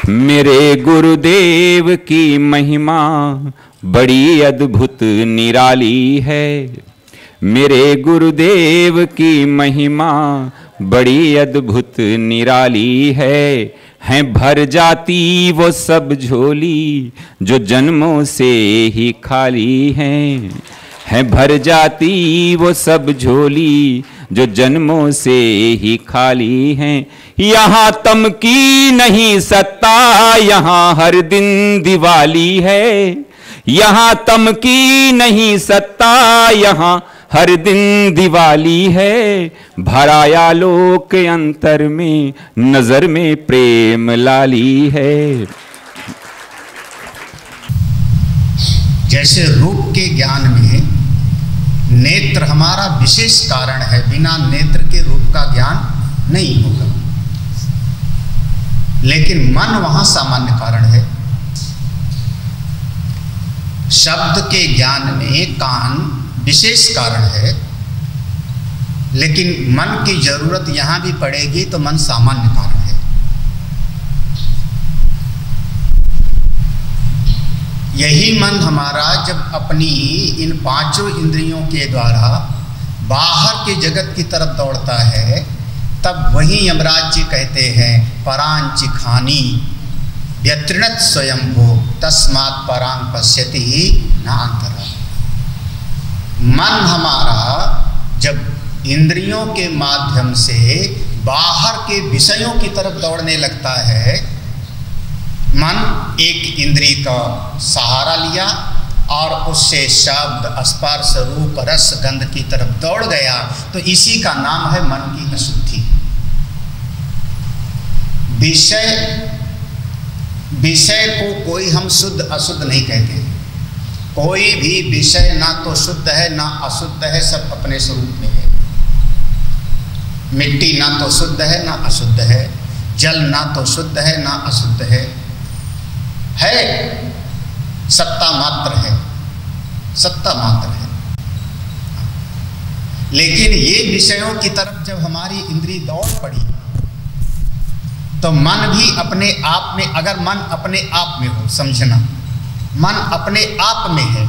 मेरे गुरुदेव की महिमा बड़ी अद्भुत निराली है। मेरे गुरुदेव की महिमा बड़ी अद्भुत निराली है भर जाती वो सब झोली जो जन्मों से ही खाली है भर जाती वो सब झोली जो जन्मों से ही खाली हैं। यहाँ तम की नहीं सत्ता, यहाँ हर दिन दिवाली है। यहाँ तम की नहीं सत्ता, यहाँ हर दिन दिवाली है। भराया लोक अंतर में, नजर में प्रेम लाली है। जैसे रूप के ज्ञान में नेत्र हमारा विशेष कारण है, बिना नेत्र के रूप का ज्ञान नहीं होगा, लेकिन मन वहां सामान्य कारण है। शब्द के ज्ञान में कान विशेष कारण है, लेकिन मन की जरूरत यहां भी पड़ेगी तो मन सामान्य कारण है। यही मन हमारा जब अपनी इन पांचों इंद्रियों के द्वारा बाहर के जगत की तरफ दौड़ता है, तब वही यमराज जी कहते हैं परांच खानी व्यतृणत स्वयंभो तस्मात् परांग पश्यति नान्तरा। मन हमारा जब इंद्रियों के माध्यम से बाहर के विषयों की तरफ दौड़ने लगता है, मन एक इंद्री का सहारा लिया और उससे शब्द स्पर्श रूप रस गंध की तरफ दौड़ गया, तो इसी का नाम है मन की अशुद्धि। विषय को कोई हम शुद्ध अशुद्ध नहीं कहते। कोई भी विषय ना तो शुद्ध है ना अशुद्ध है, सब अपने स्वरूप में है। मिट्टी ना तो शुद्ध है ना अशुद्ध है, जल ना तो शुद्ध है ना अशुद्ध है सत्ता मात्र है, सत्ता मात्र है। लेकिन ये विषयों की तरफ जब हमारी इंद्री दौड़ पड़ी, तो मन भी अपने आप में, अगर मन अपने आप में हो, समझना, मन अपने आप में है,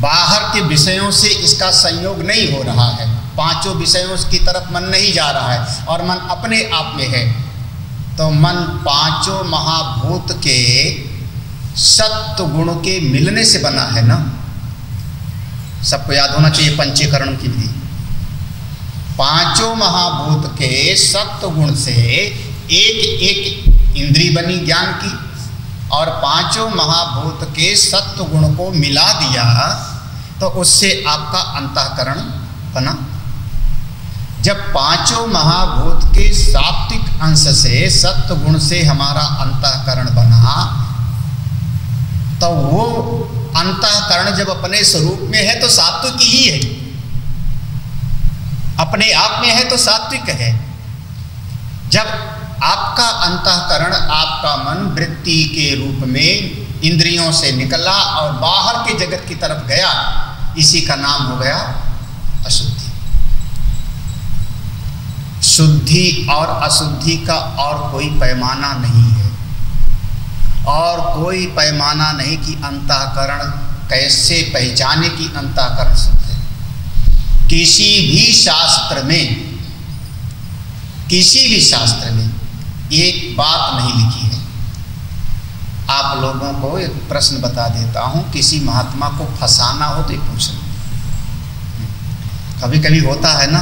बाहर के विषयों से इसका संयोग नहीं हो रहा है, पांचों विषयों की तरफ मन नहीं जा रहा है और मन अपने आप में है, तो मन पांचों महाभूत के सत्व गुण के मिलने से बना है ना। सबको याद होना चाहिए पंचीकरण की विधि। पांचों महाभूत के सत्व गुण से एक एक इंद्री बनी ज्ञान की, और पांचों महाभूत के सत्व गुण को मिला दिया तो उससे आपका अंतःकरण बना। जब पांचों महाभूत के सात्विक अंश से सत्व गुण से हमारा अंतःकरण बना, तो वो अंतःकरण जब अपने स्वरूप में है तो सात्विक ही है, अपने आप में है तो सात्विक है। जब आपका अंतःकरण, आपका मन वृत्ति के रूप में इंद्रियों से निकला और बाहर के जगत की तरफ गया, इसी का नाम हो गया अशुद्धि। शुद्धि और अशुद्धि का और कोई पैमाना नहीं है, और कोई पैमाना नहीं कि अंतःकरण कैसे पहचाने कि अंतःकरण शुद्ध है। किसी भी शास्त्र में, किसी भी शास्त्र में एक बात नहीं लिखी है। आप लोगों को एक प्रश्न बता देता हूँ, किसी महात्मा को फंसाना हो तो ये पूछ लो। कभी कभी होता है ना,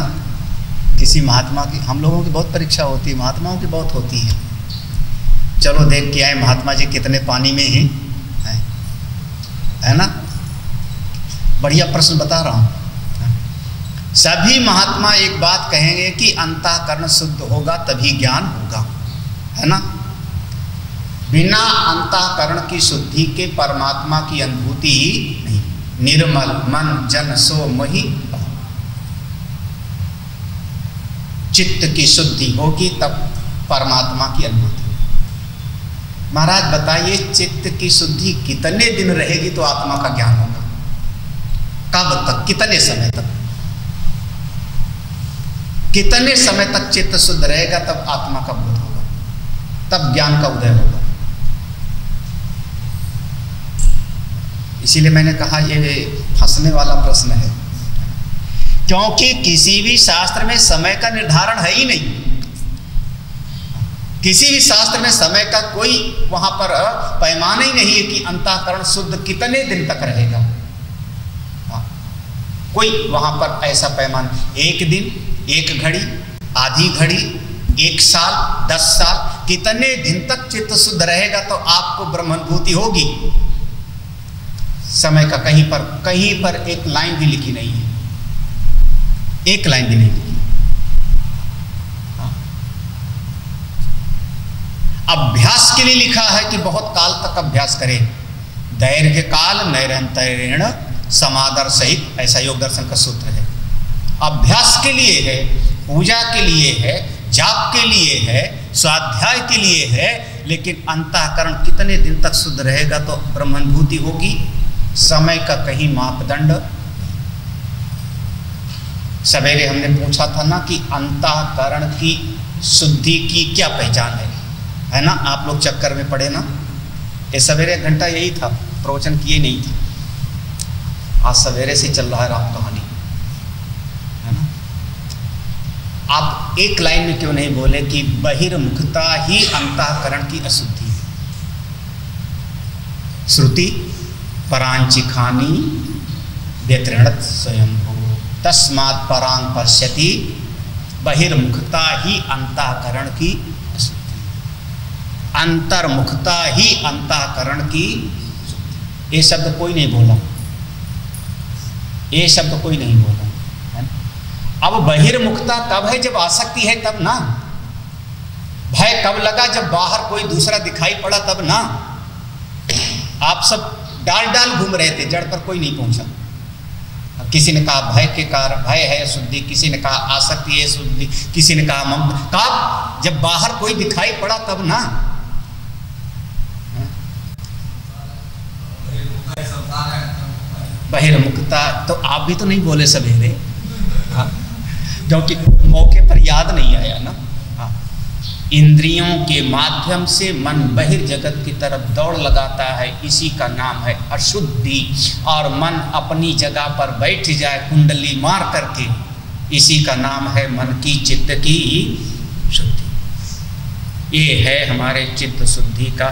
किसी महात्मा की, हम लोगों की बहुत परीक्षा होती है, महात्माओं की बहुत होती है। चलो देख के आए महात्मा जी कितने पानी में हैं, है ना। बढ़िया प्रश्न बता रहा हूँ। सभी महात्मा एक बात कहेंगे कि अंतःकरण शुद्ध होगा तभी ज्ञान होगा, है ना। बिना अंतःकरण की शुद्धि के परमात्मा की अनुभूति ही नहीं। निर्मल मन जन सो मोहि, चित्त की शुद्धि होगी तब परमात्मा की अनुभूति होगी। महाराज बताइए, चित्त की शुद्धि कितने दिन रहेगी तो आत्मा का ज्ञान होगा? कब तक, कितने समय तक? कितने समय तक चित्त शुद्ध रहेगा तब आत्मा का बोध होगा? तब ज्ञान का उदय होगा। इसीलिए मैंने कहा ये फंसने वाला प्रश्न है, क्योंकि किसी भी शास्त्र में समय का निर्धारण है ही नहीं। किसी भी शास्त्र में समय का कोई वहां पर पैमाना ही नहीं है कि अंतःकरण शुद्ध कितने दिन तक रहेगा। कोई वहां पर ऐसा पैमाना, एक दिन, एक घड़ी, आधी घड़ी, 1 साल, 10 साल, कितने दिन तक चित्त शुद्ध रहेगा तो आपको ब्रह्मानुभूति होगी। समय का कहीं पर एक लाइन भी लिखी नहीं है, एक लाइन भी नहीं लिखी। अभ्यास के लिए लिखा है कि बहुत काल तक अभ्यास करें, दैर्घ्य काल नैरंतरेण समादर सहित, ऐसा योग दर्शन का सूत्र है। अभ्यास के लिए है, पूजा के लिए है, जाप के लिए है, स्वाध्याय के लिए है, लेकिन अंतःकरण कितने दिन तक शुद्ध रहेगा तो ब्रह्मानुभूति होगी। समय का कहीं मापदंड। सवेरे हमने पूछा था ना कि अंतःकरण की शुद्धि की क्या पहचान है ना? आप लोग चक्कर में पड़े ना, ये सवेरे घंटा यही था, प्रवचन किए नहीं थे। आज सवेरे से चल रहा है राम कहानी, है ना? आप एक लाइन में क्यों नहीं बोले कि बहिर्मुखता ही अंतःकरण की अशुद्धि है? श्रुति परांचिखानी व्यतिरणत स्वयंभू तस्मात् परांग पश्यति, बहिर्मुखता ही अंतःकरण की अशुद्धि, अंतर्मुखता ही अंतःकरण की। ये शब्द कोई नहीं बोला, ये शब्द कोई नहीं बोला, है ना? अब बहिर्मुखता कब है? जब आसक्ति है तब ना। भय कब लगा? जब बाहर कोई दूसरा दिखाई पड़ा तब ना। आप सब डाल घूम रहे थे, जड़ पर कोई नहीं पहुंचा। किसी ने कहा भय के कारण, भय है शुद्धि, किसी ने कहा आसक्ति है शुद्धि, किसी ने कहा ममता। कब? जब बाहर कोई दिखाई पड़ा तब ना। बहिर्मुखता तो आप भी तो नहीं बोले सवेरे, क्योंकि मौके पर याद नहीं आया ना। इंद्रियों के माध्यम से मन बहिर्जगत की तरफ दौड़ लगाता है, इसी का नाम है अशुद्धि। और मन अपनी जगह पर बैठ जाए कुंडली मार करके, इसी का नाम है मन की चित्त की शुद्धि। ये है हमारे चित्त शुद्धि का।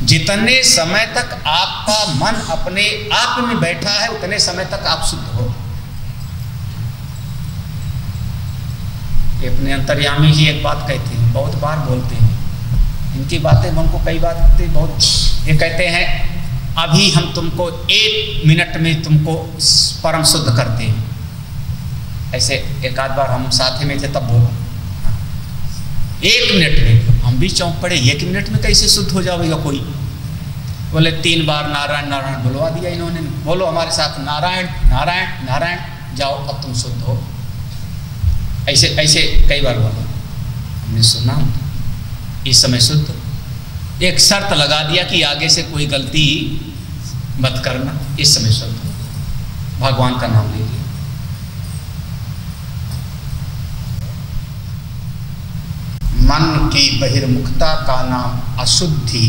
जितने समय तक आपका मन अपने आप में बैठा है उतने समय तक आप शुद्ध हो। अपने अंतर्यामी जी एक बात कहते हैं, बहुत बार बोलते हैं, इनकी बातें हमको कई बातें बहुत, ये कहते हैं अभी हम तुमको 1 मिनट में तुमको परम शुद्ध करते हैं। ऐसे एक आध बार हम साथ में थे तब बोला 1 मिनट में, हम भी चौंक पड़े, 1 मिनट में कैसे शुद्ध हो जाएगा कोई? बोले 3 बार नारायण नारायण बुलवा दिया इन्होंने, बोलो हमारे साथ नारायण नारायण नारायण, जाओ अब तुम शुद्ध हो। ऐसे ऐसे कई बार बोला, हमने सुना इस समय शुद्ध। एक शर्त लगा दिया कि आगे से कोई गलती मत करना, इस समय शुद्ध हो, भगवान का नाम ले लिया। मन की बहिर्मुखता का नाम अशुद्धि,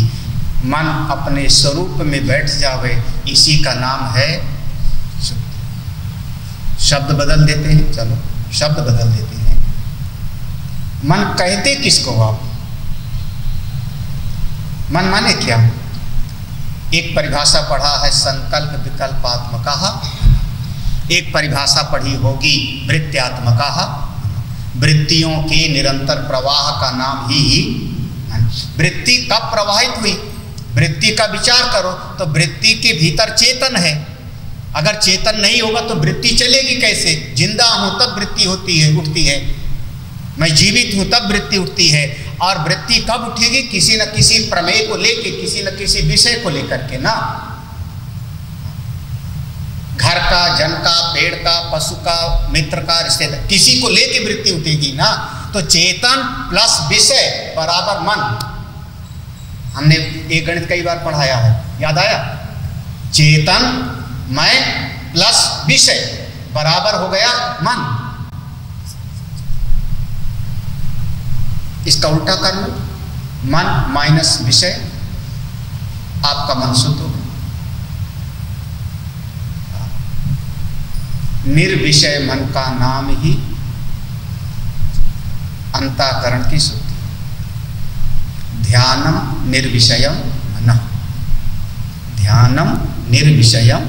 मन अपने स्वरूप में बैठ जावे, इसी का नाम है शुद्धि। शब्द बदल देते हैं, चलो शब्द बदल देते हैं। मन कहते किसको आप? मन माने क्या? एक परिभाषा पढ़ा है संकल्प विकल्पात्मका, एक परिभाषा पढ़ी होगी वृत्त्यात्मका। वृत्तियों के निरंतर प्रवाह का नाम ही वृत्ति कब प्रवाहित हुई? वृत्ति का विचार करो तो वृत्ति के भीतर चेतन है। अगर चेतन नहीं होगा तो वृत्ति चलेगी कैसे? जिंदा हूं तब वृत्ति होती है, उठती है। मैं जीवित हूं तब वृत्ति उठती है। और वृत्ति कब उठेगी? किसी न किसी प्रमेय को लेके, किसी न किसी विषय को लेकर के ना। घर का, जन का, पेड़ का, पशु का, मित्र का, रिश्तेदार, किसी को लेके वृत्ति उठेगी ना। तो चेतन प्लस विषय बराबर मन। हमने एक गणित कई बार पढ़ाया है, याद आया? चेतन मैं प्लस विषय बराबर हो गया मन। इसका उल्टा कर लो, मन माइनस विषय, आपका मन शुद्ध होगा। निर्विषय मन का नाम ही अंतःकरण की शुद्धि। ध्यानम निर्विषयम मनः, ध्यानम निर्विषयम,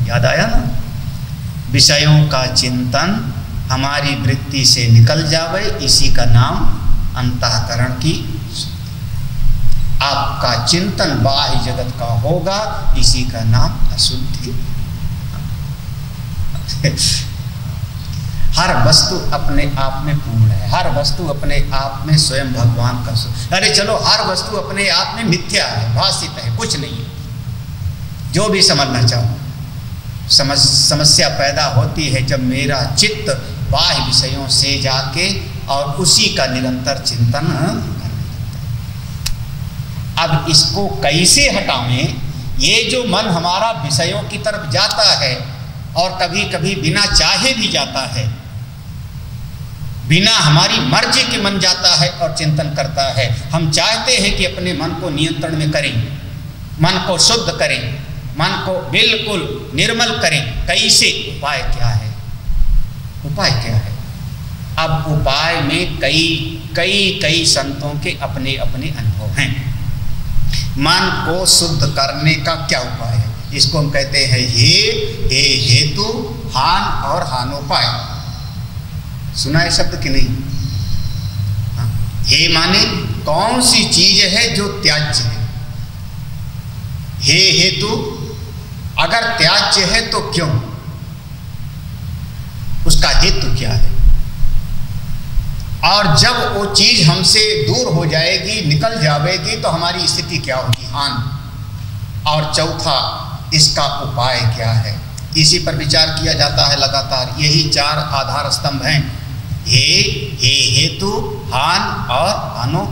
याद आया ना? विषयों का चिंतन हमारी वृत्ति से निकल जावे, इसी का नाम अंतःकरण की शुद्धि। आपका चिंतन बाह्य जगत का होगा, इसी का नाम अशुद्धि। हर वस्तु अपने आप में पूर्ण है, हर वस्तु अपने आप में स्वयं भगवान का स्वरूप। अरे चलो, हर वस्तु अपने आप में मिथ्या है, भाषित है, कुछ नहीं है। जो भी समझना चाहो, समस्या पैदा होती है जब मेरा चित्त बाह्य विषयों से जाके और उसी का निरंतर चिंतन करने लगता है। अब इसको कैसे हटावें? ये जो मन हमारा विषयों की तरफ जाता है और कभी कभी बिना चाहे भी जाता है, बिना हमारी मर्जी के मन जाता है और चिंतन करता है। हम चाहते हैं कि अपने मन को नियंत्रण में करें, मन को शुद्ध करें, मन को बिल्कुल निर्मल करें। कैसे? उपाय क्या है? उपाय क्या है? अब उपाय में कई संतों के अपने अपने अनुभव हैं। मन को शुद्ध करने का क्या उपाय है? इसको हम कहते हैं हे हेतु हान और हानोपाय। सुना है शब्द कि नहीं? हे माने कौन सी चीज है जो त्याज्य है। हे हेतु, अगर त्याज्य है तो क्यों, उसका हेतु क्या है? और जब वो चीज हमसे दूर हो जाएगी, निकल जाएगी, तो हमारी स्थिति क्या होगी? हान। और चौथा, इसका उपाय क्या है? इसी पर विचार किया जाता है लगातार। यही चार आधार स्तंभ हैं, हे हेतु हान और हानो।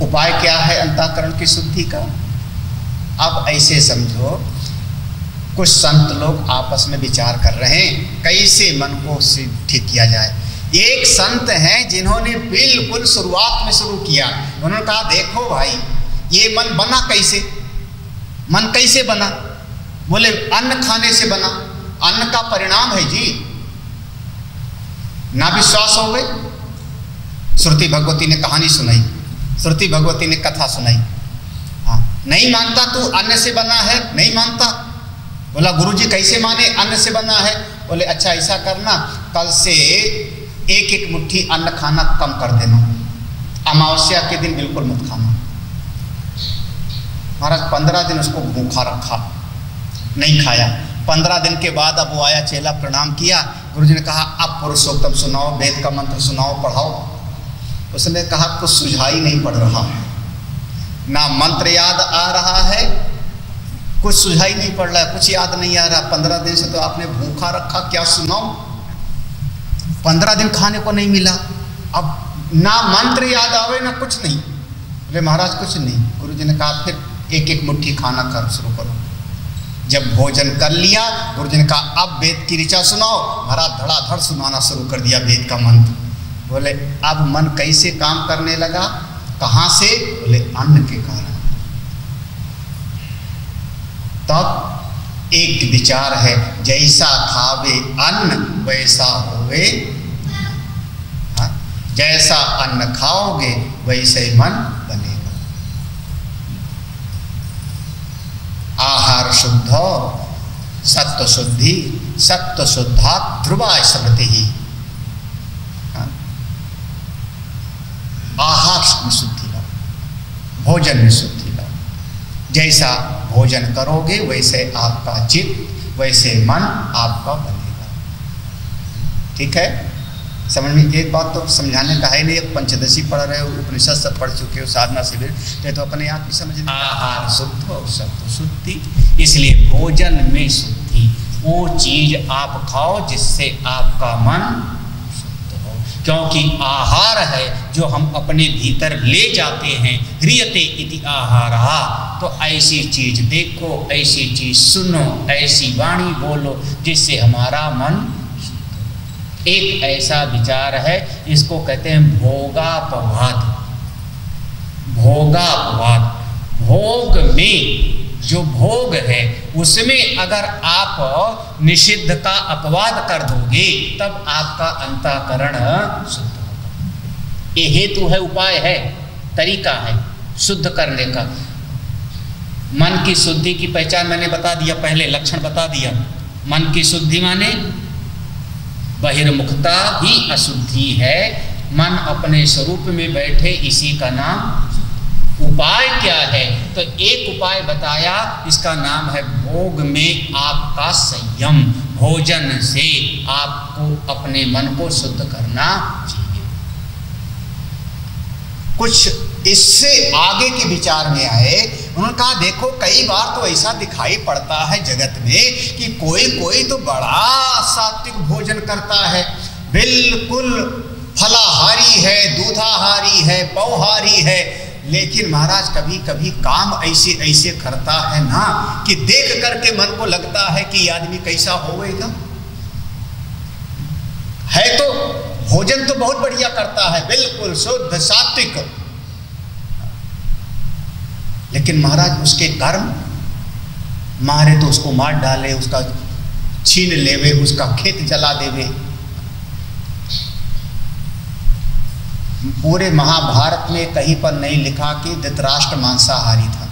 उपाय क्या है अंतःकरण की शुद्धि का? अब ऐसे समझो, कुछ संत लोग आपस में विचार कर रहे हैं कैसे मन को ठीक किया जाए। एक संत हैं जिन्होंने बिल्कुल शुरुआत में शुरू किया। उन्होंने कहा देखो भाई, ये मन बना कैसे? मन कैसे बना? बोले अन्न खाने से बना। अन्न का परिणाम है जी। ना विश्वास हो गए। श्रुति भगवती ने कहानी सुनाई, श्रुति भगवती ने कथा सुनाई। हाँ, नहीं मानता तू अन्न से बना है? नहीं मानता। बोला गुरुजी कैसे माने अन्न से बना है? बोले अच्छा ऐसा करना, कल से एक एक मुट्ठी अन्न खाना कम कर देना, अमावस्या के दिन बिल्कुल मत खाना। महाराज 15 दिन उसको भूखा रखा, नहीं खाया। 15 दिन के बाद अब वो आया, चेला प्रणाम किया। गुरुजी ने कहा अब पुरुषोत्तम सुनाओ, वेद का मंत्र सुनाओ, पढ़ाओ। उसने कहा कुछ सुझाई नहीं पड़ रहा, ना मंत्र याद आ रहा है, कुछ सुझाई नहीं पड़ रहा है, कुछ याद नहीं आ रहा। 15 दिन से तो आपने भूखा रखा, क्या सुनाओ? 15 दिन खाने को नहीं मिला, अब ना मंत्र याद आवे ना कुछ नहीं। बोले महाराज कुछ नहीं। गुरुजी ने कहा फिर एक एक मुट्ठी खाना कर शुरू करो। जब भोजन कर लिया, गुरुजी ने कहा अब वेद की ऋचा सुनाओ। महाराज धड़ाधड़ सुनाना शुरू कर दिया वेद का मंत्र। बोले अब मन कैसे काम करने लगा? कहाँ से? बोले अन्न के कारण। तब एक विचार है, जैसा खावे अन्न वैसा होवे। जैसा अन्न खाओगे वैसे ही मन बनेगा। आहार शुद्ध सत्व शुद्धि, सत्व शुद्धा ध्रुवा स्मृति ही। आहार में शुद्धि लाओ, भोजन में शुद्धि लाओ। जैसा भोजन करोगे वैसे आपका चित्त, वैसे मन आपका बनेगा। ठीक है? समझ में? एक बात तो समझाने का है नहीं, पंचदशी पढ़ रहे हो, उपनिषद सब पढ़ चुके हो, साधना शिविर, तो अपने आप ही समझ में। आहार शुद्ध और सत्व शुद्धि, इसलिए भोजन में शुद्धि। वो चीज आप खाओ जिससे आपका मन शुद्ध हो, क्योंकि आहार है जो हम अपने भीतर ले जाते हैं। ह्रियते इति आहारः, तो ऐसी चीज देखो, ऐसी चीज सुनो, ऐसी वाणी बोलो जिससे हमारा मन। एक ऐसा विचार है, इसको कहते हैं भोगापवाद। भोगापवाद, भोग में जो भोग है उसमें अगर आप निषिद्ध का अपवाद कर दोगे तब आपका अंतःकरण शुद्ध होगा। ये हेतु है, उपाय है, तरीका है शुद्ध करने का। मन की शुद्धि की पहचान मैंने बता दिया, पहले लक्षण बता दिया। मन की शुद्धि माने बहिर्मुखता ही अशुद्धि है, मन अपने स्वरूप में बैठे, इसी का नाम। उपाय क्या है? तो एक उपाय बताया, इसका नाम है भोग में आपका संयम। भोजन से आपको अपने मन को शुद्ध करना चाहिए। कुछ इससे आगे के विचार में आए, उन्होंने कहा देखो कई बार तो ऐसा दिखाई पड़ता है जगत में कि कोई कोई तो बड़ा सात्विक भोजन करता है, बिल्कुल फलाहारी है, दूधाहारी है, पौहारी है, लेकिन महाराज कभी कभी काम ऐसे ऐसे करता है ना कि देख करके मन को लगता है कि आदमी कैसा होगा। है तो भोजन तो बहुत बढ़िया करता है, बिल्कुल शुद्ध सात्विक, लेकिन महाराज उसके कर्म, मारे तो उसको मार डाले, उसका छीन लेवे, उसका खेत जला देवे। पूरे महाभारत में कहीं पर नहीं लिखा कि धृतराष्ट्र मांसाहारी था,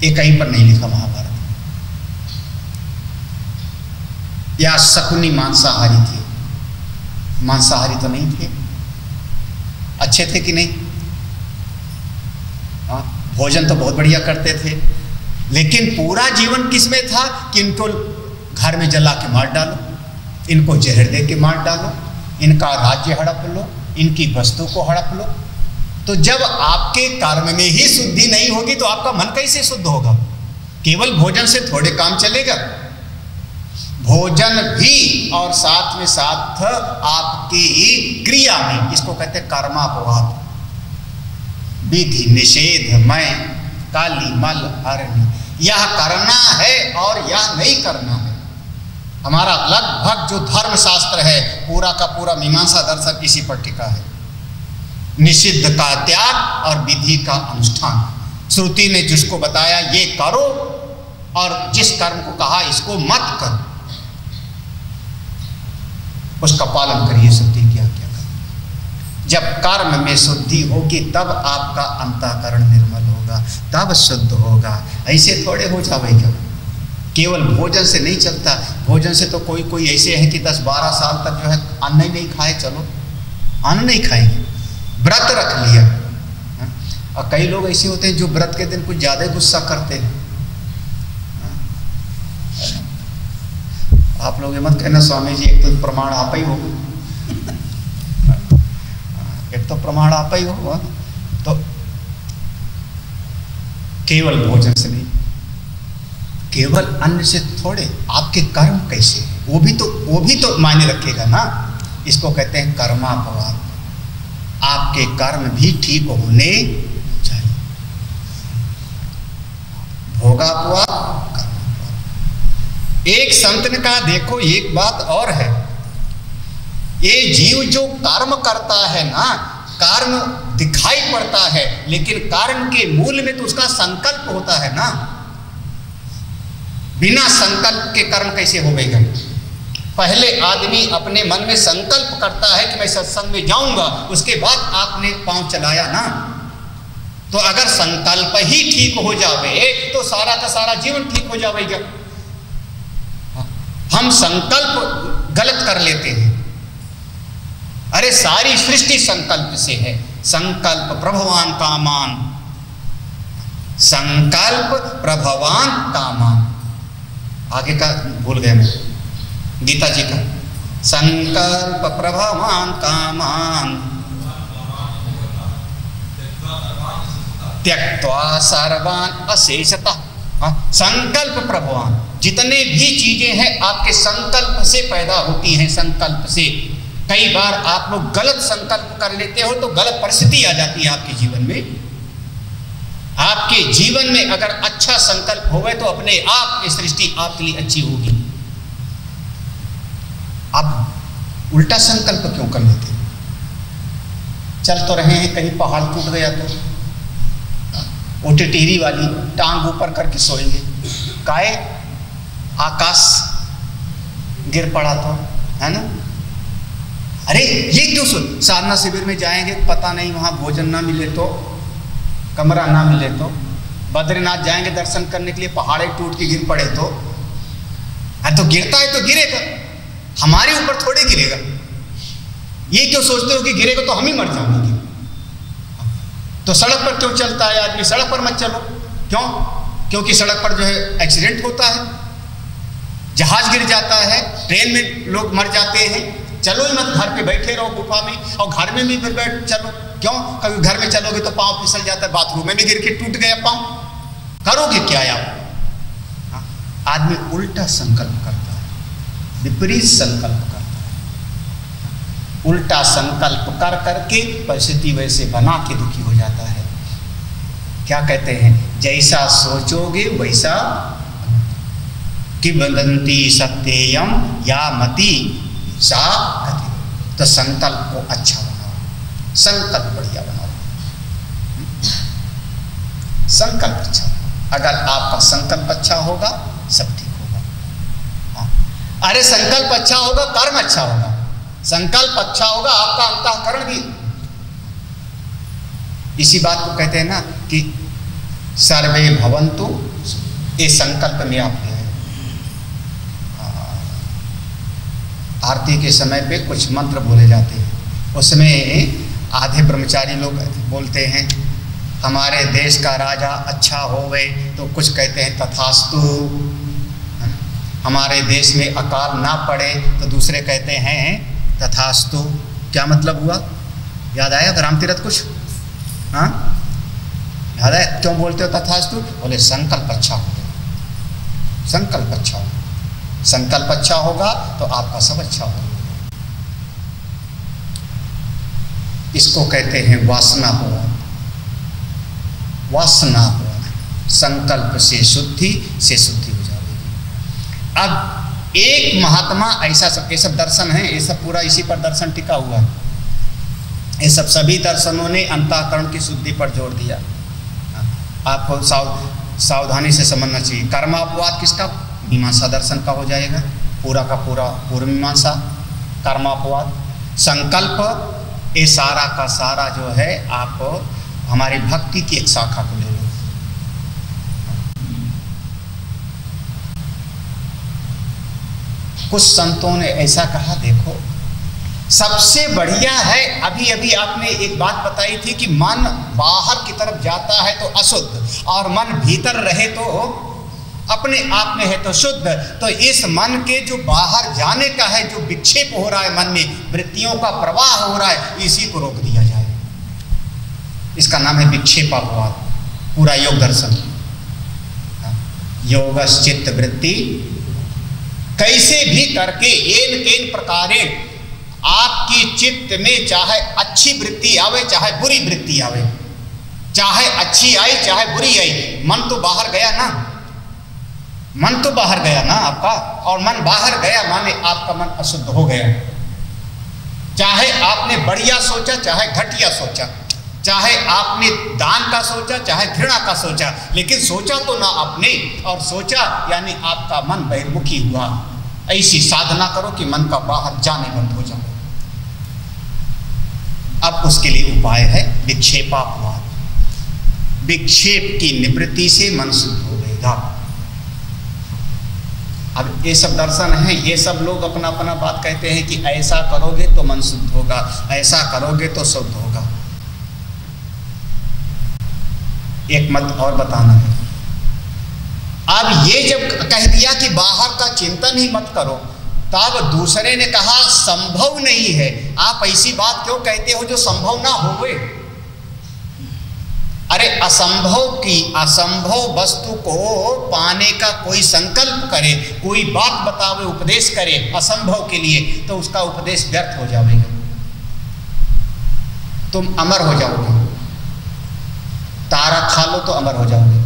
ये कहीं पर नहीं लिखा महाभारत में। या शकुनी मांसाहारी थे, मांसाहारी तो नहीं थे, अच्छे थे कि नहीं? हाँ, भोजन तो बहुत बढ़िया करते थे, लेकिन पूरा जीवन किसमें था कि इनको घर में जला के मार डालो, इनको जहर दे के मार डालो, इनका राज्य हड़प लो, इनकी वस्तु को हड़प लो। तो जब आपके कर्म में ही शुद्धि नहीं होगी तो आपका मन कैसे शुद्ध होगा? केवल भोजन से थोड़े काम चलेगा, भोजन भी और साथ में साथ आपकी क्रिया में, इसको कहते हैं कर्मापवाद। विधि निषेध मैं काली मल हरणी, यह करना है और यह नहीं करना है। हमारा लगभग जो धर्म शास्त्र है पूरा का पूरा मीमांसा दर्शन इसी पर टिका है। निषिद्ध का त्याग और विधि का अनुष्ठान। श्रुति ने जिसको बताया ये करो और जिस कर्म को कहा इसको मत करो, उसका पालन करिए। शुद्धि क्या क्या कर, जब कर्म में शुद्धि होगी तब आपका अंतःकरण निर्मल होगा, तब शुद्ध होगा। ऐसे थोड़े हो जाएगा, केवल भोजन से नहीं चलता। भोजन से तो कोई कोई ऐसे है कि 10-12 साल तक जो है अन्न ही नहीं खाए, चलो अन्न नहीं खाएंगे, व्रत रख लिया। और कई लोग ऐसे होते हैं जो व्रत के दिन कुछ ज़्यादा गुस्सा करते हैं। आप लोग ये मत कहना स्वामी जी एक तो प्रमाण आप ही हो, एक तो प्रमाण आप ही हो, तो केवल भोजन से नहीं, केवल अन्न से थोड़े, आपके कर्म कैसे, वो भी तो मायने रखेगा ना। इसको कहते हैं कर्मापवाद। आपके कर्म भी ठीक होने चाहिए। भोगापवाद, कर्मापवाद। एक संत ने कहा देखो एक बात और है, ये जीव जो कर्म करता है ना, कर्म दिखाई पड़ता है, लेकिन कर्म के मूल में तो उसका संकल्प होता है ना। बिना संकल्प के कर्म कैसे होगा? पहले आदमी अपने मन में संकल्प करता है कि मैं सत्संग में जाऊंगा, उसके बाद आपने पांव चलाया ना। तो अगर संकल्प ही ठीक हो जावे तो सारा का सारा जीवन ठीक हो जाएगा। हम संकल्प गलत कर लेते हैं। अरे सारी सृष्टि संकल्प से है। संकल्प प्रभवान कामान, संकल्प प्रभवान कामान। आगे का भूल गया मैं, गीता जी का संकल्प प्रभवान कामान त्यक्त्वा सर्वान अशेषतः। संकल्प प्रभवान, जितने भी चीजें हैं आपके संकल्प से पैदा होती हैं। संकल्प से कई बार आप लोग गलत संकल्प कर लेते हो तो गलत परिस्थिति आ जाती है आपके जीवन में। आपके जीवन में अगर अच्छा संकल्प होवे तो अपने आप की सृष्टि आपके लिए अच्छी होगी। आप उल्टा संकल्प क्यों कर लेते? चल तो रहे हैं, कहीं पहाड़ टूट गया तो वो टिटहरी वाली टांग ऊपर करके सोएंगे, काहे आकाश गिर पड़ा तो, है ना? अरे ये क्यों साधना शिविर में जाएंगे, पता नहीं वहाँ भोजन ना मिले तो, कमरा ना मिले तो, बद्रीनाथ जाएंगे दर्शन करने के लिए, पहाड़े टूट के गिर पड़े तो, तो गिरता है तो गिरेगा, हमारे ऊपर थोड़े गिरेगा। ये क्यों सोचते हो कि गिरेगा तो हम ही मर जाएंगे? तो सड़क पर क्यों चलता है आदमी? सड़क पर मत चलो। क्यों? क्योंकि सड़क पर जो है एक्सीडेंट होता है, जहाज गिर जाता है, ट्रेन में लोग मर जाते हैं। चलो ही मत, घर पे बैठे रहो गुफा में, और घर में भी फिर बैठ चलो। क्यों? कभी घर में चलोगे तो पाँव फिसल जाता है, बाथरूम में भी गिर के टूट गया पाँव, करोगे क्या आप? आदमी उल्टा संकल्प करता है, विपरीत संकल्प करता है, उल्टा संकल्प कर करके परिस्थिति वैसे बना के दुखी हो जाता है। क्या कहते हैं? जैसा सोचोगे वैसा कि वदंती सत्ययम या मति सा गति। तो संकल्प को अच्छा बनाओ, संकल्प बढ़िया बनाओ, संकल्प अच्छा। अगर आपका संकल्प अच्छा होगा सब ठीक होगा। हाँ। अरे संकल्प अच्छा होगा, कर्म अच्छा होगा। संकल्प अच्छा होगा, आपका अंतःकरण भी। इसी बात को कहते हैं ना कि सर्वे भवन्तु, ये संकल्प में आप है। आरती के समय पे कुछ मंत्र बोले जाते हैं, उसमें आधे ब्रह्मचारी लोग बोलते हैं हमारे देश का राजा अच्छा होवे, तो कुछ कहते हैं तथास्तु। हमारे देश में अकाल ना पड़े, तो दूसरे कहते हैं तथास्तु। क्या मतलब हुआ? याद आया ग्राम तीरथ कुछ? हाँ, याद है? क्यों बोलते हो तथास्तु? बोले संकल्प अच्छा होगा, संकल्प अच्छा होगा। संकल्प अच्छा होगा तो आपका सब अच्छा होगा। इसको कहते हैं वासना हो, वासना हो। संकल्प से शुद्धि हो जाएगी। अब एक महात्मा ऐसा सब, ये सब दर्शन है, ये सब पूरा इसी पर दर्शन टिका हुआ है। ये सब सभी दर्शनों ने अंतःकरण की शुद्धि पर जोर दिया। आपको सावधानी से समझना चाहिए। कर्मापवाद किसका? मीमांसा दर्शन का हो जाएगा, पूरा का पूरा पूर्व मीमांसा कर्मापवाद। संकल्प ये सारा का सारा जो है, आप हमारी भक्ति की एक शाखा को ले लो। कुछ संतों ने ऐसा कहा, देखो सबसे बढ़िया है, अभी अभी आपने एक बात बताई थी कि मन बाहर की तरफ जाता है तो अशुद्ध, और मन भीतर रहे तो अपने आप में है तो शुद्ध। तो इस मन के जो बाहर जाने का है, जो विक्षेप हो रहा है मन में, वृत्तियों का प्रवाह हो रहा है, इसी को रोक दिया जाए। इसका नाम है विक्षेपापवाद, पूरा योग दर्शन। योगश्चित्त वृत्ति, कैसे भी करके एन केन प्रकारे आपकी चित्त में चाहे अच्छी वृत्ति आवे चाहे बुरी वृत्ति आवे, चाहे अच्छी आई चाहे बुरी आई, मन तो बाहर गया ना, मन तो बाहर गया ना आपका। और मन बाहर गया माने आपका मन अशुद्ध हो गया। चाहे आपने बढ़िया सोचा चाहे घटिया सोचा, चाहे आपने दान का सोचा चाहे घृणा का सोचा, लेकिन सोचा तो ना आपने, और सोचा यानी आपका मन बहिर्मुखी हुआ। ऐसी साधना करो कि मन का बाहर जाने बंद हो जाए। अब उसके लिए उपाय है विक्षेपापवाद। विक्षेप की निवृत्ति से मन शुद्ध हो गएगा। अब ये सब दर्शन है, ये सब लोग अपना अपना बात कहते हैं कि ऐसा करोगे तो मन शुद्ध होगा, ऐसा करोगे तो शुद्ध होगा। एक मत और बताना है। अब ये जब कह दिया कि बाहर का चिंतन ही मत करो, तब दूसरे ने कहा संभव नहीं है। आप ऐसी बात क्यों कहते हो जो संभव ना होवे? अरे असंभव वस्तु को पाने का कोई संकल्प करे, कोई बात बतावे, उपदेश करे असंभव के लिए, तो उसका उपदेश व्यर्थ हो जाएगा, तुम अमर हो जाओगे। तारा खा लो तो अमर हो जाओगे,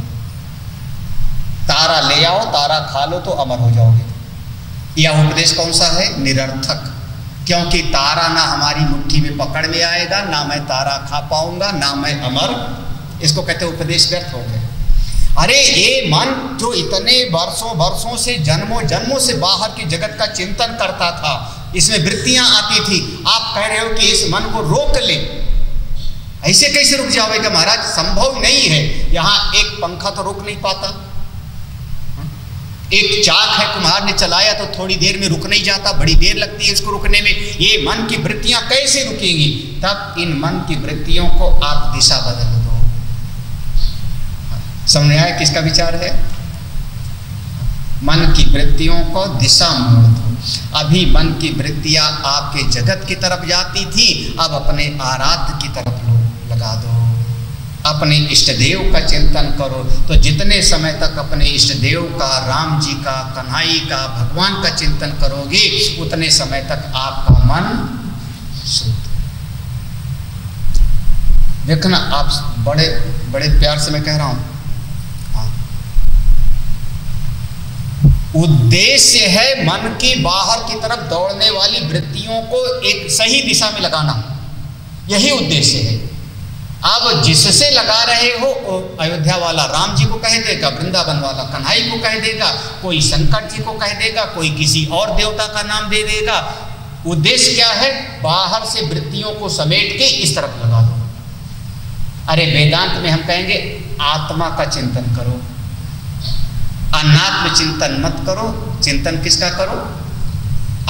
तारा ले आओ तारा खा लो तो अमर हो जाओगे। यह उपदेश कौन सा है? निरर्थक। क्योंकि तारा ना हमारी मुट्ठी में पकड़ में आएगा, ना मैं तारा खा पाऊंगा, ना मैं अमर। इसको कहते हैं उपदेश व्यर्थ हो गए। अरे ये मन जो इतने वर्षों से जन्मों से बाहर की जगत का चिंतन करता था, इसमें वृत्तियां आती थी, आप कह रहे हो कि इस मन को रोक ले। ऐसे कैसे रुक जाओगे महाराज? संभव नहीं है। यहां एक पंखा तो रोक नहीं पाता, एक चाक है कुम्हार ने चलाया तो थोड़ी देर में रुक नहीं जाता, बड़ी देर लगती है इसको रुकने में। ये मन की वृत्तियां कैसे रुकेंगी? तब इन मन की वृत्तियों को आप दिशा बदल दो। समझ आया किसका विचार है? मन की वृत्तियों को दिशा मोड़ दो। अभी मन की वृत्तियां आपके जगत की तरफ जाती थी, अब अपने आराध्य की तरफ लगा दो। अपने इष्ट देव का चिंतन करो। तो जितने समय तक अपने इष्ट देव का, राम जी का, कन्हई का, भगवान का चिंतन करोगे, उतने समय तक आपका मन शुद्ध। देखना, आप बड़े बड़े प्यार से मैं कह रहा हूं, उद्देश्य है मन की बाहर की तरफ दौड़ने वाली वृत्तियों को एक सही दिशा में लगाना, यही उद्देश्य है। अब जिससे लगा रहे हो, अयोध्या वाला राम जी को कह देगा, वृंदावन वाला कन्हई को कह देगा, कोई शंकर जी को कह देगा, कोई किसी और देवता का नाम दे देगा। उद्देश्य क्या है? बाहर से वृत्तियों को समेट के इस तरफ लगा दो। अरे वेदांत में हम कहेंगे आत्मा का चिंतन करो, अनात्म चिंतन मत करो। चिंतन किसका करो?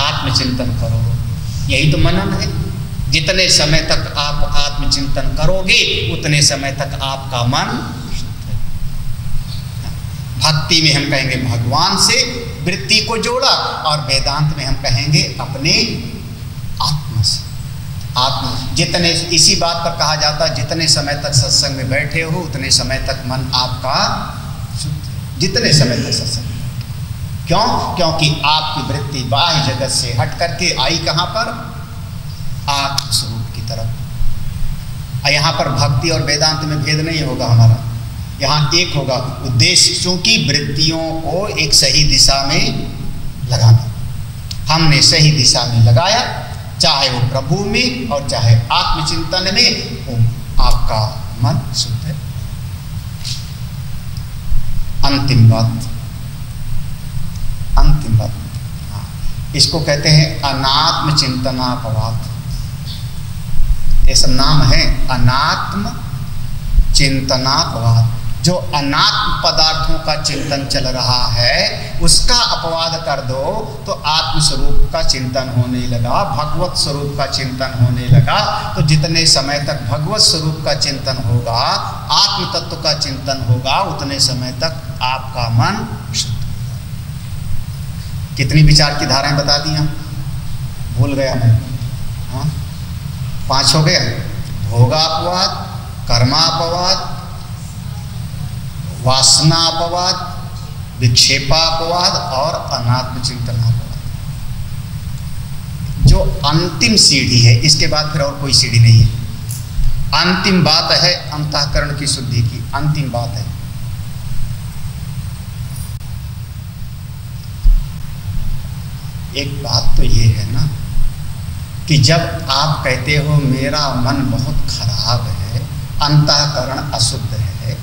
आत्मचिंतन करो। यही तो मनन है। जितने समय तक आप आत्मचिंतन करोगे, उतने समय तक आपका मन। भक्ति में हम कहेंगे भगवान से वृत्ति को जोड़ा, और वेदांत में हम कहेंगे अपने आत्मा से। आत्मा जितने, इसी बात पर कहा जाता है जितने समय तक सत्संग में बैठे हो, उतने समय तक मन आपका शुद्ध। जितने समय तक सत्संग, क्यों? क्योंकि आपकी वृत्ति बाह्य जगत से हट करके आई कहां पर? आत्म स्वरूप की तरफ। यहाँ पर भक्ति और वेदांत में भेद नहीं होगा हमारा, यहाँ एक होगा उद्देश्य, क्योंकि वृत्तियों को एक सही दिशा में लगाना। हमने सही दिशा में लगाया, चाहे वो प्रभु में और चाहे आत्मचिंतन में, वो आपका मन शुद्ध है। अंतिम बात, हाँ, इसको कहते हैं अनात्म चिंतनापवाद। ये सब नाम है, अनात्म चिंतनापवाद। जो अनात्म पदार्थों का चिंतन चल रहा है, उसका अपवाद कर दो तो आत्म स्वरूप का चिंतन होने लगा, भगवत स्वरूप का चिंतन होने लगा। तो जितने समय तक भगवत स्वरूप का चिंतन होगा, आत्म तत्व का चिंतन होगा, उतने समय तक आपका मन शुद्ध। कितनी विचार की धाराएं बता दी हम, भूल गया मैं। हाँ, 5 हो गया। भोगापवाद, कर्मापवाद, वासनापवाद, विक्षेपापवाद और अनात्म चिंतनापवाद। जो अंतिम सीढ़ी है, इसके बाद फिर और कोई सीढ़ी नहीं है। अंतिम बात है अंतःकरण की शुद्धि की, अंतिम बात है। एक बात तो ये है ना कि जब आप कहते हो मेरा मन बहुत खराब है, अंतःकरण अशुद्ध है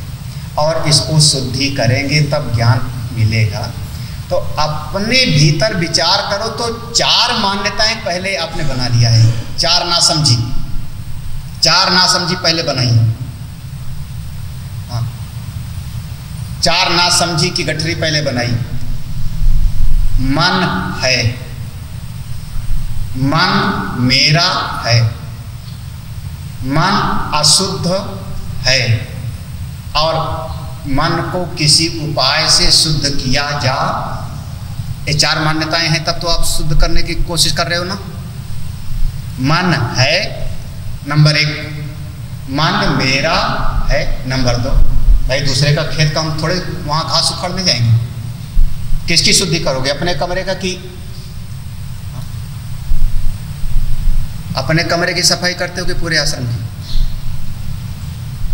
और इसको शुद्धि करेंगे तब ज्ञान मिलेगा, तो अपने भीतर विचार करो। तो 4 मान्यताएं पहले आपने बना लिया है, 4 नासमझी पहले बनाई। हाँ, 4 नासमझी की गठरी पहले बनाई। मन है, मन मेरा है, मन अशुद्ध है और मन को किसी उपाय से शुद्ध किया जा। ये 4 मान्यताएं हैं, तब तो आप शुद्ध करने की कोशिश कर रहे हो ना। मन है नंबर 1, मन मेरा है नंबर 2। भाई दूसरे का खेत का हम थोड़े वहाँ घास उखाड़ने जाएंगे। किसकी शुद्धि करोगे? अपने कमरे का कि अपने कमरे की सफाई करते हो कि पूरे आश्रम की?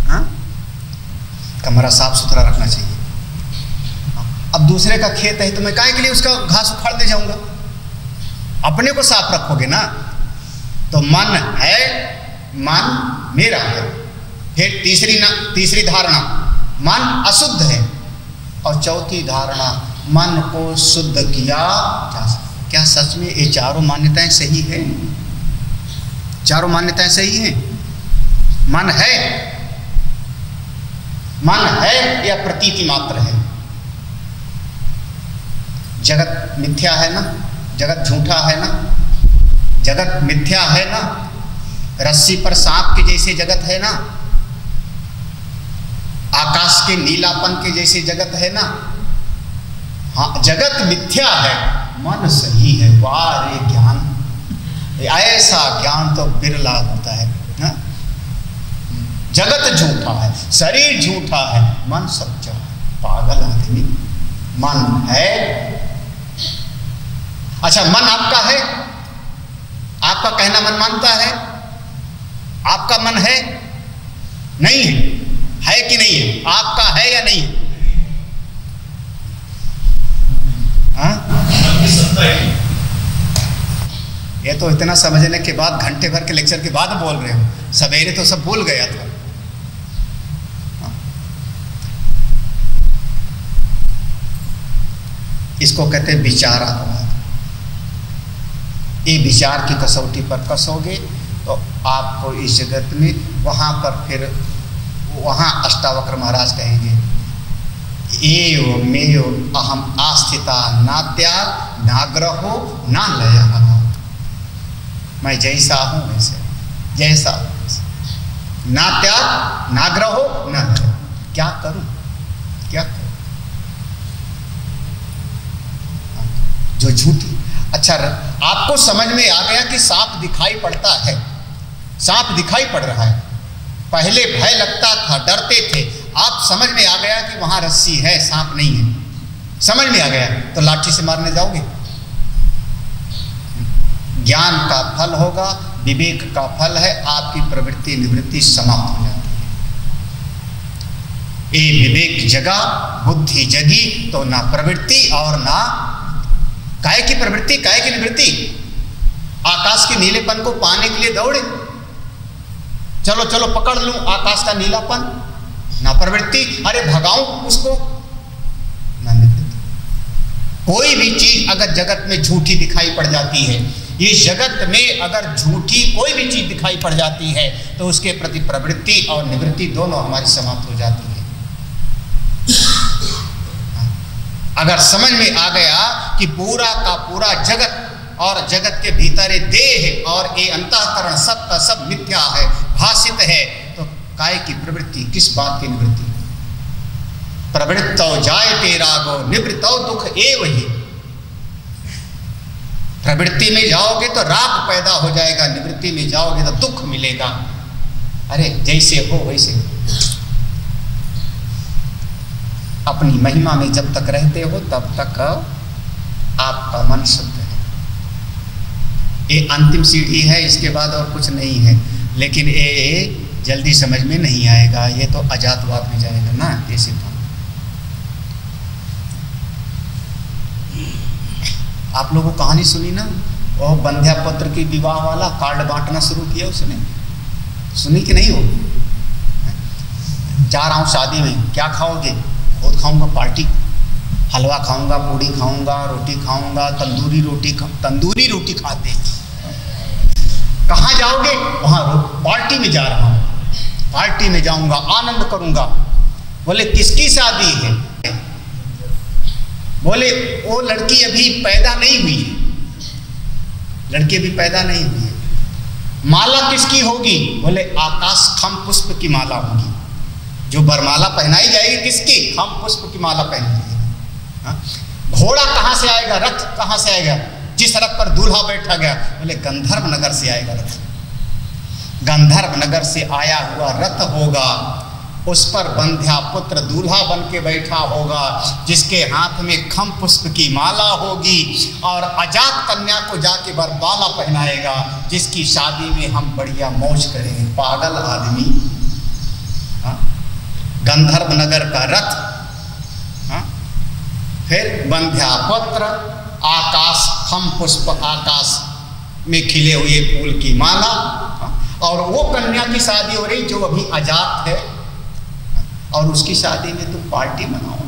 हाँ, कमरा साफ सुथरा रखना चाहिए। अब दूसरे का खेत है तो मैं काहे के लिए उसका घास उखाड़ने जाऊंगा? अपने को साफ रखोगे ना। तो मन है, मन मेरा है। फिर तीसरी धारणा, मन अशुद्ध है। और चौथी धारणा, मन को शुद्ध किया जा सकता। क्या सच में ये चारों मान्यताएं सही है? चारों मान्यताएं सही हैं? मन है या प्रतीति मात्र है? जगत मिथ्या है ना, जगत झूठा है ना, जगत मिथ्या है ना, रस्सी पर सांप के जैसे जगत है ना, आकाश के नीलापन के जैसे जगत है ना। हाँ, जगत मिथ्या है, मन सही है। वाह रे ज्ञान, ऐसा ज्ञान तो बिरला होता है ना? जगत झूठा है, शरीर झूठा है, मन सच्चा है। पागल आदमी। मन है। अच्छा, मन आपका है? आपका कहना मन मानता है? आपका मन है? नहीं है कि नहीं है? आपका है या नहीं है? ये तो इतना समझने के बाद, घंटे भर के लेक्चर के बाद बोल रहे हो। सवेरे तो सब भूल गया था। इसको कहते हैं विचारात्मक। ये विचार की कसौटी पर कसोगे तो आपको इस जगत में, वहाँ पर फिर वहाँ अष्टावक्र महाराज कहेंगे, एव मेव अहम आस्थिता नात्या नाग्रहो ना लयः। मैं जैसा हूँ वैसे, जैसा ना त्याग ना ग्रहो ना लय। क्या करूँ, क्या करूँ? जो झूठी। अच्छा, आपको समझ में आ गया कि सांप दिखाई पड़ता है, सांप दिखाई पड़ रहा है। पहले भय लगता था, डरते थे। आप समझ में आ गया कि वहां रस्सी है, सांप नहीं है। समझ में आ गया तो लाठी से मारने जाओगे? ज्ञान का फल होगा, विवेक का फल है, आपकी प्रवृत्ति निवृत्ति समाप्त हो जाती है। ये विवेक जगा, बुद्धि जगी तो ना प्रवृत्ति और ना काय की प्रवृत्ति, काय की निवृत्ति। आकाश के नीलेपन को पाने के लिए दौड़े, चलो चलो पकड़ लूं आकाश का नीलापन, ना प्रवृत्ति। अरे भगाऊं उसको, ना निवृत्ति। कोई भी चीज अगर जगत में झूठी दिखाई पड़ जाती है, ये जगत में अगर झूठी कोई भी चीज दिखाई पड़ जाती है तो उसके प्रति प्रवृत्ति और निवृत्ति दोनों हमारी समाप्त हो जाती है। अगर समझ में आ गया कि पूरा का पूरा जगत और जगत के भीतर ये देह और ये अंतःकरण सब का सब मिथ्या है, भाषित है, तो काय की प्रवृत्ति, किस बात की निवृत्ति? प्रवृत्तौ जायते रागो निवृत्तौ दुख एव ही। प्रवृत्ति में जाओगे तो राग पैदा हो जाएगा, निवृत्ति में जाओगे तो दुख मिलेगा। अरे जैसे हो वैसे अपनी महिमा में जब तक रहते हो तब तक आपका मन शुद्ध है। ये अंतिम सीढ़ी है, इसके बाद और कुछ नहीं है। लेकिन ये जल्दी समझ में नहीं आएगा, ये तो अजातवाद में जाएगा ना। ये सिद्धांत आप लोगों को कहानी सुनी ना, वो बंध्यापुत्र की विवाह वाला कार्ड बांटना शुरू किया उसने, सुनी कि नहीं? हो जा रहा हूँ शादी में, क्या खाओगे? खुद खाऊंगा पार्टी, हलवा खाऊंगा, पूड़ी खाऊंगा, रोटी खाऊंगा, तंदूरी रोटी खाते। कहाँ जाओगे? वहाँ पार्टी में जा रहा हूँ, पार्टी में जाऊंगा, आनंद करूंगा। बोले किसकी शादी है? बोले वो लड़की अभी पैदा नहीं हुई है, लड़की अभी पैदा नहीं हुई है। माला किसकी होगी? बोले आकाश खम पुष्प की माला होगी। जो बरमाला पहनाई जाएगी किसकी? खम पुष्प की माला पहनाई जाएगी। घोड़ा कहाँ से आएगा? रथ कहाँ से आएगा? जिस रथ पर दूल्हा बैठा गया, बोले गंधर्व नगर से आएगा रथ। गंधर्व नगर से आया हुआ रथ होगा, उस पर बंध्या पुत्र दूल्हा बन के बैठा होगा, जिसके हाथ में खम पुष्प की माला होगी, और अजात कन्या को जाके बरमाला पहनाएगा, जिसकी शादी में हम बढ़िया मौज करेंगे। पागल आदमी। गंधर्व नगर का रथ, फिर बंध्या पुत्र, आकाश हम पुष्प आकाश में खिले हुए फूल की माला, और वो कन्या की शादी हो रही जो अभी अजात है, और उसकी शादी में तुम पार्टी मनाओ।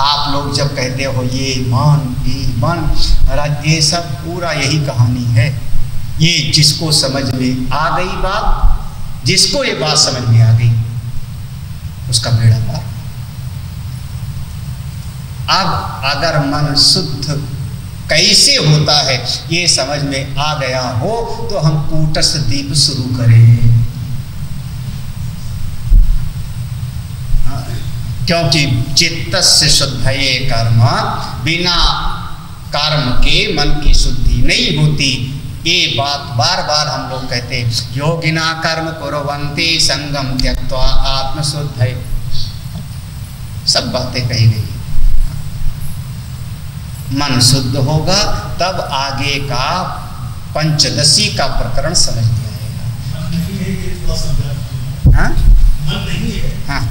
आप लोग जब कहते हो ये मन महाराज, ये सब पूरा यही कहानी है। ये जिसको समझ में आ गई बात, जिसको ये बात समझ में आ गई, उसका बेड़ा पार। अब अगर मन शुद्ध कैसे होता है ये समझ में आ गया हो तो हम कूटस्थ दीप शुरू करें, क्योंकि चित्तस्य शुद्धये कर्म, बिना कर्म के मन की शुद्धि नहीं होती। ये बात बार बार हम लोग कहते हैं, योगिना कर्म कुर्वन्ति संगम त्यक्त्वा आत्मशुद्धये, सब बातें कही गई। मन शुद्ध होगा तब आगे का पंचदशी का प्रकरण समझ में आएगा। हाँ? हाँ,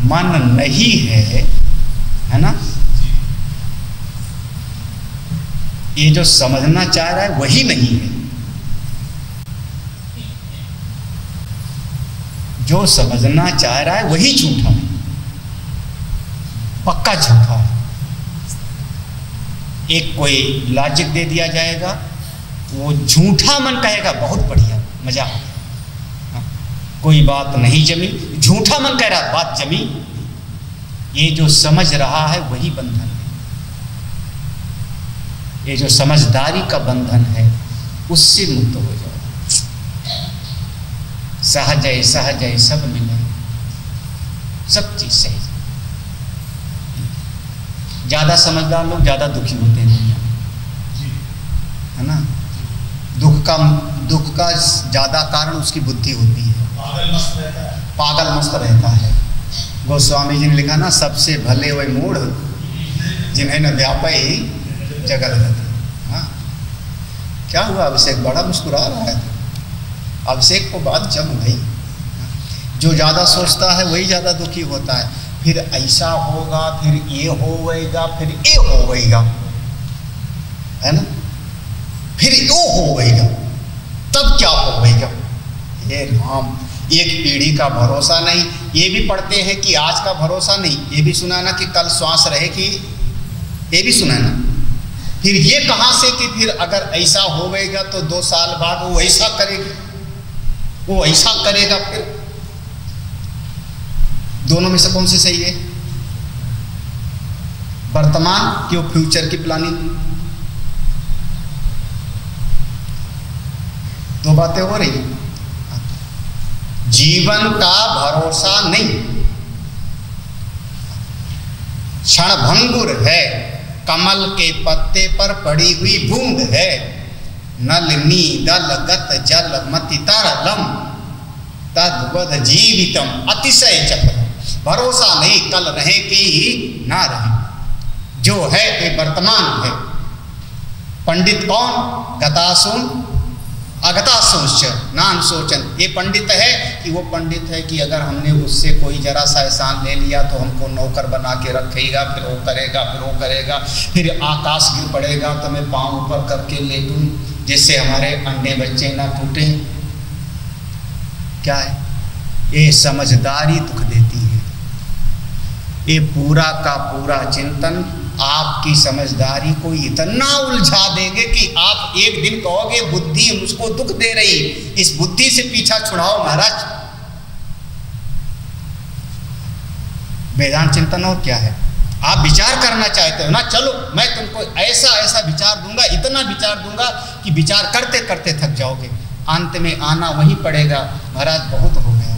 मन नहीं है ना, ये जो समझना चाह रहा है वही नहीं है। जो समझना चाह रहा है वही झूठा है, पक्का झूठा है। एक कोई लॉजिक दे दिया जाएगा, वो झूठा मन कहेगा बहुत बढ़िया, मजा आ गया, कोई बात नहीं जमी, झूठा मन कह रहा बात जमी। ये जो समझ रहा है वही बंधन है, ये जो समझदारी का बंधन है उससे मुक्त हो जाओ। सहजय सहजय सब मिले, सब चीज सही। ज्यादा समझदार लोग ज्यादा दुखी होते हैं दुनिया में, है ना। दुख का ज्यादा कारण उसकी बुद्धि होती है, पागल मस्त रहता है। गोस्वामी जी ने लिखा ना, सबसे भले वही मूढ़ जिन्हें न व्यापी जगत रहती। हाँ, क्या हुआ अभिषेक, बड़ा मुस्कुरा रहा है। अभिषेक को बात जम गई। जो ज़्यादा सोचता है वही ज़्यादा दुखी होता है। फिर ऐसा होगा, फिर ये होएगा, फिर ये होएगा, है ना, फिर वो होएगा, तब क्या होएगा। ये राम, एक पीढ़ी का भरोसा नहीं। ये भी पढ़ते हैं कि आज का भरोसा नहीं, ये भी सुना ना कि कल श्वास रहेगी, ये भी सुना ना। फिर ये कहाँ से कि फिर अगर ऐसा होएगा तो 2 साल बाद वो ऐसा करेगी, वो ऐसा करेगा। फिर दोनों में से कौन सी सही है? वर्तमान की और फ्यूचर की प्लानिंग, दो बातें हो रही। जीवन का भरोसा नहीं, क्षणभंगुर है, कमल के पत्ते पर पड़ी हुई बूंद है। नल नीदल गत जल मति तरलम तद्वद जीवितम अतिशय चक्र। भरोसा नहीं, कल रहे कि ना रहे, जो है ये वर्तमान है। पंडित कौन? गतासुन अगतासुंश्च नान सोचन। ये पंडित है कि वो पंडित है कि अगर हमने उससे कोई जरा सा एहसान ले लिया तो हमको नौकर बना के रखेगा, फिर वो करेगा, फिर वो करेगा, फिर आकाश गिर पड़ेगा तो मैं पाँव ऊपर करके लेटूं जिससे हमारे अंडे बच्चे ना टूटें। क्या है ये? समझदारी दुख देती है। ये पूरा का पूरा चिंतन आपकी समझदारी को इतना उलझा देंगे कि आप एक दिन कहोगे बुद्धि मुझको दुख दे रही, इस बुद्धि से पीछा छुड़ाओ महाराज। वेदांत चिंतन और क्या है? आप विचार करना चाहते हो ना, चलो मैं तुमको ऐसा ऐसा विचार दूंगा, इतना विचार दूंगा कि विचार करते करते थक जाओगे, अंत में आना वहीं पड़ेगा महाराज बहुत हो गया।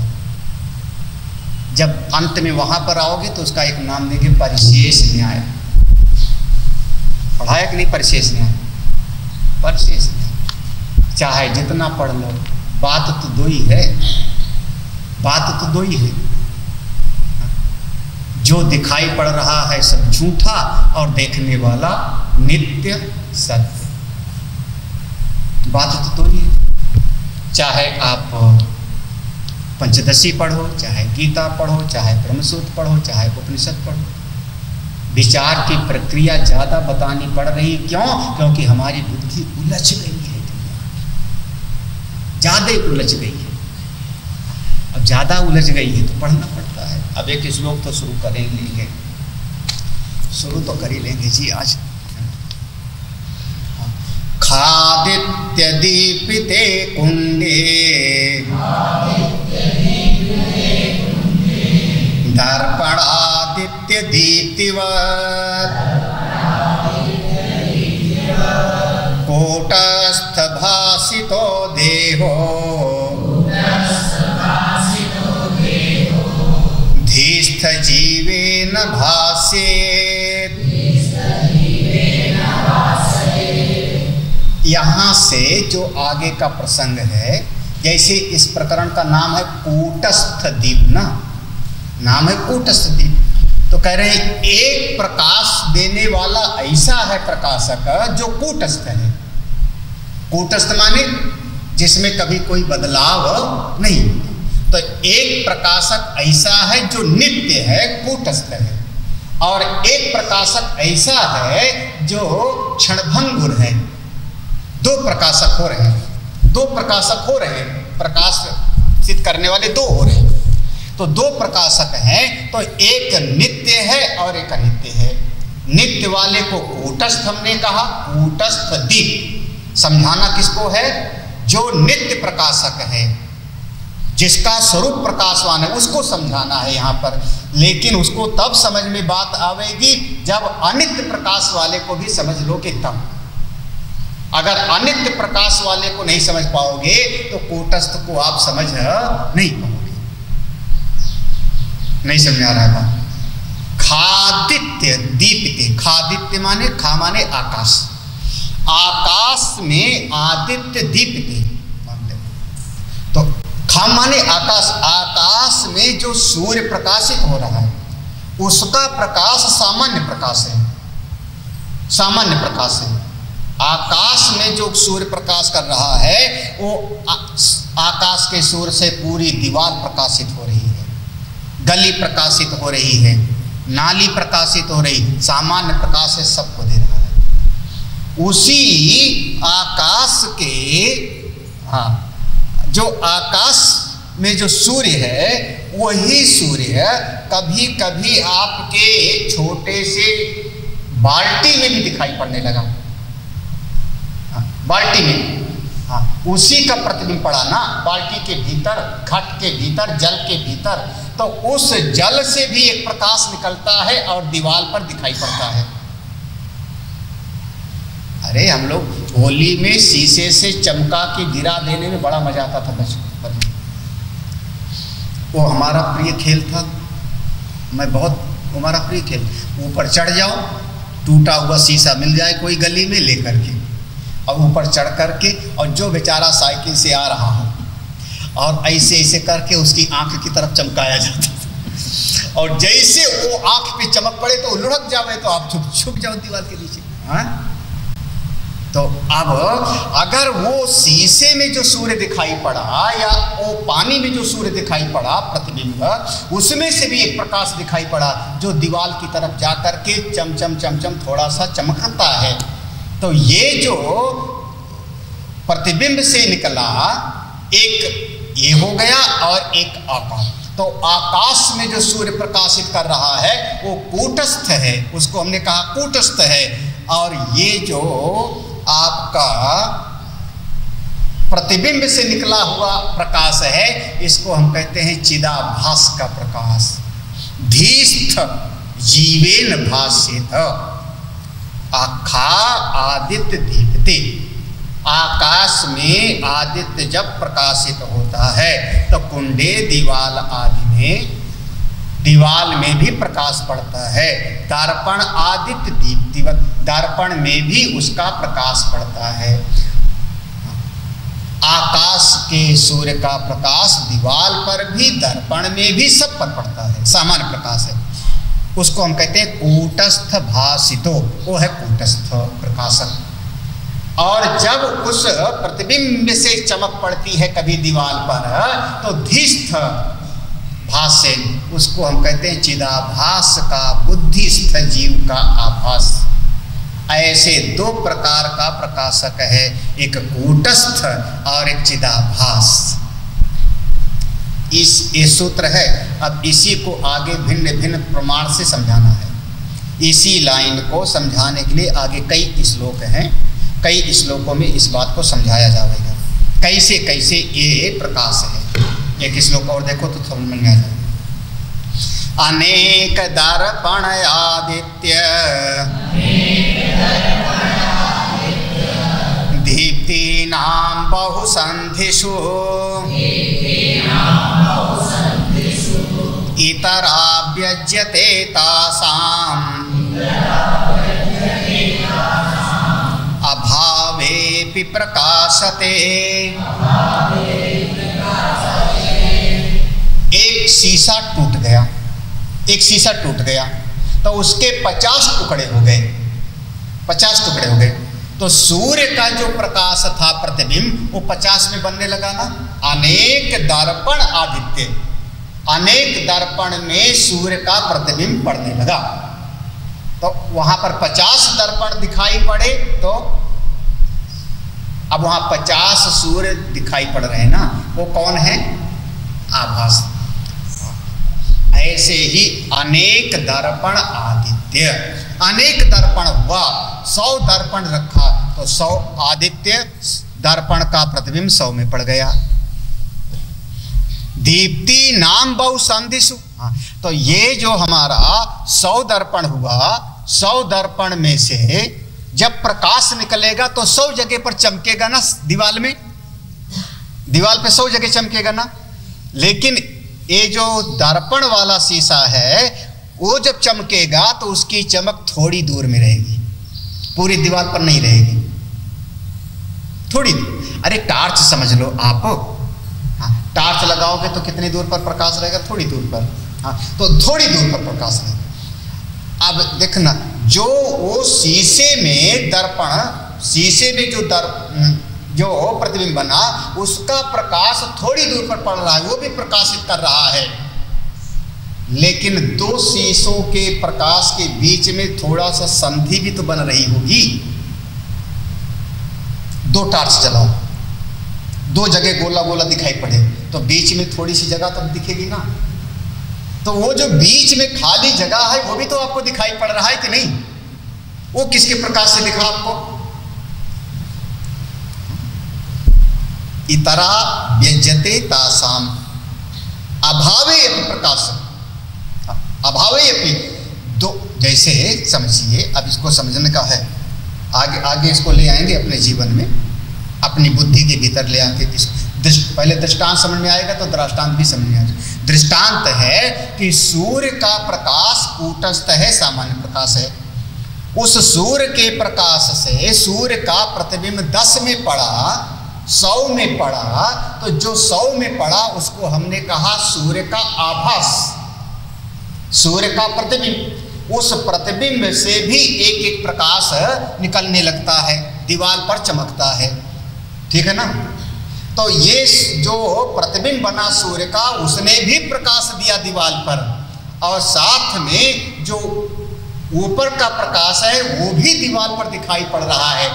जब अंत में वहां पर आओगे तो उसका एक नाम देंगे परिशेष न्याय। पढ़ाया कि नहीं परिशेष न्याय? परिशेष न्याय चाहे जितना पढ़ लो, बात तो दो ही है, बात तो दो ही है। जो दिखाई पड़ रहा है सब झूठा और देखने वाला नित्य सत्य। बात तो दो ही है। चाहे आप पंचदशी पढ़ो, चाहे गीता पढ़ो, चाहे ब्रह्मसूत्र पढ़ो, चाहे उपनिषद पढ़ो, विचार की प्रक्रिया ज़्यादा बतानी पड़ रही। क्यों? क्योंकि हमारी बुद्धि उलझ गई है, ज़्यादा उलझ गई है। अब ज़्यादा उलझ गई है तो पढ़ना पड़ता है। अब एक श्लोक तो शुरू कर ही लेंगे, शुरू तो कर ही लेंगे जी आज। खादित्य दीपिते कुंडे दर्पणादित्य दीप्तिवत् कूटस्थ भासितो देहो धीस्थ जीवेन भास्येत्। यहाँ से जो आगे का प्रसंग है, जैसे इस प्रकरण का नाम है कूटस्थ दीप ना, नाम है कूटस्थ दीप, तो कह रहे हैं एक प्रकाश देने वाला ऐसा है प्रकाशक जो कूटस्थ है। कूटस्थ माने जिसमें कभी कोई बदलाव नहीं। तो एक प्रकाशक ऐसा है जो नित्य है, कूटस्थ है, और एक प्रकाशक ऐसा है जो क्षणभंगुर है। दो प्रकाशक हो रहे हैं, दो प्रकाशक हो रहे हैं, प्रकाशित करने वाले दो हो रहे हैं। तो दो प्रकाशक हैं, तो एक नित्य है और एक अनित्य है। नित्य वाले को कूटस्थ हमने कहा, कूटस्थ दीप। समझाना किसको है? जो नित्य प्रकाशक है, जिसका स्वरूप प्रकाशवान है, उसको समझाना है यहाँ पर। लेकिन उसको तब समझ में बात आवेगी जब अनित्य प्रकाश वाले को भी समझ लोगे तब। अगर अनित्य प्रकाश वाले को नहीं समझ पाओगे तो कूटस्थ को आप समझ नहीं पाओगे। नहीं समझा रहा था। खादित्य दीप्ति, खादित्य माने, खा माने आकाश, आकाश में आदित्य दीप्ति। तो खा माने आकाश, आकाश में जो सूर्य प्रकाशित हो रहा है उसका प्रकाश सामान्य प्रकाश है, सामान्य प्रकाश है। आकाश में जो सूर्य प्रकाश कर रहा है वो आकाश के सूर्य से पूरी दीवार प्रकाशित हो रही है, गली प्रकाशित हो रही है, नाली प्रकाशित हो रही, सामान्य प्रकाश है, सबको दे रहा है। उसी आकाश के, हाँ, जो आकाश में जो सूर्य है वही सूर्य कभी कभी आपके छोटे से बाल्टी में भी दिखाई पड़ने लगा। बाल्टी में, हाँ, उसी का प्रतिबिंब पड़ा ना बाल्टी के भीतर, घट के भीतर, जल के भीतर। तो उस जल से भी एक प्रकाश निकलता है और दीवार पर दिखाई पड़ता है। अरे हम लोग होली में शीशे से चमका के गिरा देने में बड़ा मजा आता था बचपन में। वो हमारा प्रिय खेल था, मैं बहुत, हमारा प्रिय खेल। ऊपर चढ़ जाओ, टूटा हुआ शीशा मिल जाए कोई गली में लेकर के, और ऊपर चढ़ करके, और जो बेचारा साइकिल से आ रहा हो और ऐसे ऐसे करके उसकी आंख की तरफ चमकाया जाता था। और जैसे वो आंख पे चमक पड़े तो लुढ़क जावे तो आप छुप जाओ दीवार के नीचे। हाँ, तो अब अगर वो शीशे में जो सूर्य दिखाई पड़ा या वो पानी में जो सूर्य दिखाई पड़ा प्रतिबिंब, उसमें से भी एक प्रकाश दिखाई पड़ा जो दीवार की तरफ जा करके चमचम चमचम थोड़ा सा चमकता है। तो ये जो प्रतिबिंब से निकला, एक ये हो गया और एक आकाश। तो आकाश में जो सूर्य प्रकाशित कर रहा है वो कूटस्थ है, उसको हमने कहा कूटस्थ है। और ये जो आपका प्रतिबिंब से निकला हुआ प्रकाश है इसको हम कहते हैं चिदाभास का प्रकाश। धीस्थ जीवेन भास्येत। आखा आदित्य दीप्ति, आकाश में आदित्य जब प्रकाशित होता है तो कुंडे दीवाल आदि में, दीवाल में भी प्रकाश पड़ता है। दर्पण आदित्य दीप्तिवत, दर्पण में भी उसका प्रकाश पड़ता है। आकाश के सूर्य का प्रकाश दीवाल पर भी, दर्पण में भी, सब पर पड़ता है, सामान्य प्रकाश है। उसको हम कहते हैं कूटस्थ भासितो, वो है कूटस्थ प्रकाशक। और जब उस प्रतिबिंब से चमक पड़ती है कभी दीवार पर तो धीस्थ, भाष्य, उसको हम कहते हैं चिदाभास का बुद्धिस्थ जीव का आभास। ऐसे दो प्रकार का प्रकाशक है, एक कूटस्थ और एक चिदाभास। ये सूत्र है। अब इसी को आगे भिन्न भिन्न प्रमाण से समझाना है। इसी लाइन को समझाने के लिए आगे कई श्लोक हैं, कई श्लोकों में इस बात को समझाया जाएगा कैसे कैसे ये प्रकाश है। एक श्लोक और देखो तो समझ में आ जाएगा। अनेक दर्पण आदित्य दीप्तीनां बहुसन्धिषु इतरा व्यज्यते तासाम् अभावेऽपि प्रकाशते। एक शीशा टूट गया, एक शीशा टूट गया तो उसके 50 टुकड़े हो गए, 50 टुकड़े हो गए। तो सूर्य का जो प्रकाश था प्रतिबिंब वो 50 में बनने लगा ना। अनेक दर्पण आदित्य, अनेक दर्पण में सूर्य का प्रतिबिंब पड़ने लगा। तो वहां पर 50 दर्पण दिखाई पड़े तो अब वहां 50 सूर्य दिखाई पड़ रहे हैं ना। वो कौन है? आभास। ऐसे ही अनेक दर्पण आदित्य, अनेक दर्पण हुआ, 100 दर्पण रखा तो 100 आदित्य दर्पण का प्रतिबिंब 100 में पड़ गया। दीप्ति नाम बहुसंधिषु, तो ये जो हमारा 100 दर्पण हुआ, 100 दर्पण में से जब प्रकाश निकलेगा तो 100 जगह पर चमकेगा ना। दीवाल में, दीवाल पे 100 जगह चमकेगा ना। लेकिन ये जो दर्पण वाला शीशा है वो जब चमकेगा तो उसकी चमक थोड़ी दूर में रहेगी, पूरी दीवार पर नहीं रहेगी, थोड़ी दूर। अरे टार्च समझ लो आप, टार्च लगाओगे तो कितनी दूर पर प्रकाश रहेगा? थोड़ी दूर पर। तो थोड़ी दूर पर प्रकाश रहेगा। अब देखना, जो वो शीशे में दर्पण, शीशे में जो प्रतिबिंब बना उसका प्रकाश थोड़ी दूर पर पड़ रहा है, वो भी प्रकाशित कर रहा है। लेकिन दो शीशों के प्रकाश के बीच में थोड़ा सा संधि भी तो बन रही होगी। दो टार्च जलाओ, दो जगह गोला गोला दिखाई पड़े तो बीच में थोड़ी सी जगह तो दिखेगी ना। तो वो जो बीच में खाली जगह है वो भी तो आपको दिखाई पड़ रहा है कि नहीं? वो किसके प्रकाश से दिखा आपको? इतरा व्यज्यते तासाम अभावे अपि प्रकाश, अभावे अपि। दो, जैसे समझिए, अब इसको समझने का है, आगे आगे इसको ले आएंगे अपने जीवन में, अपनी बुद्धि के भीतर ले आके पहले दृष्टांत समझ में आएगा तो दृष्टांत भी समझ में आएगा। दृष्टांत है कि सूर्य का प्रकाश कूटस्थ है, सामान्य प्रकाश है। उस सूर्य के प्रकाश से सूर्य का प्रतिबिंब 10 में पड़ा, 100 में पड़ा, तो जो 100 में पड़ा उसको हमने कहा सूर्य का आभास, सूर्य का प्रतिबिंब। उस प्रतिबिंब से भी एक एक प्रकाश निकलने लगता है, दीवार पर चमकता है, ठीक है ना। तो ये जो प्रतिबिंब बना सूर्य का, उसने भी प्रकाश दिया दीवार पर, और साथ में जो ऊपर का प्रकाश है वो भी दीवार पर दिखाई पड़ रहा है।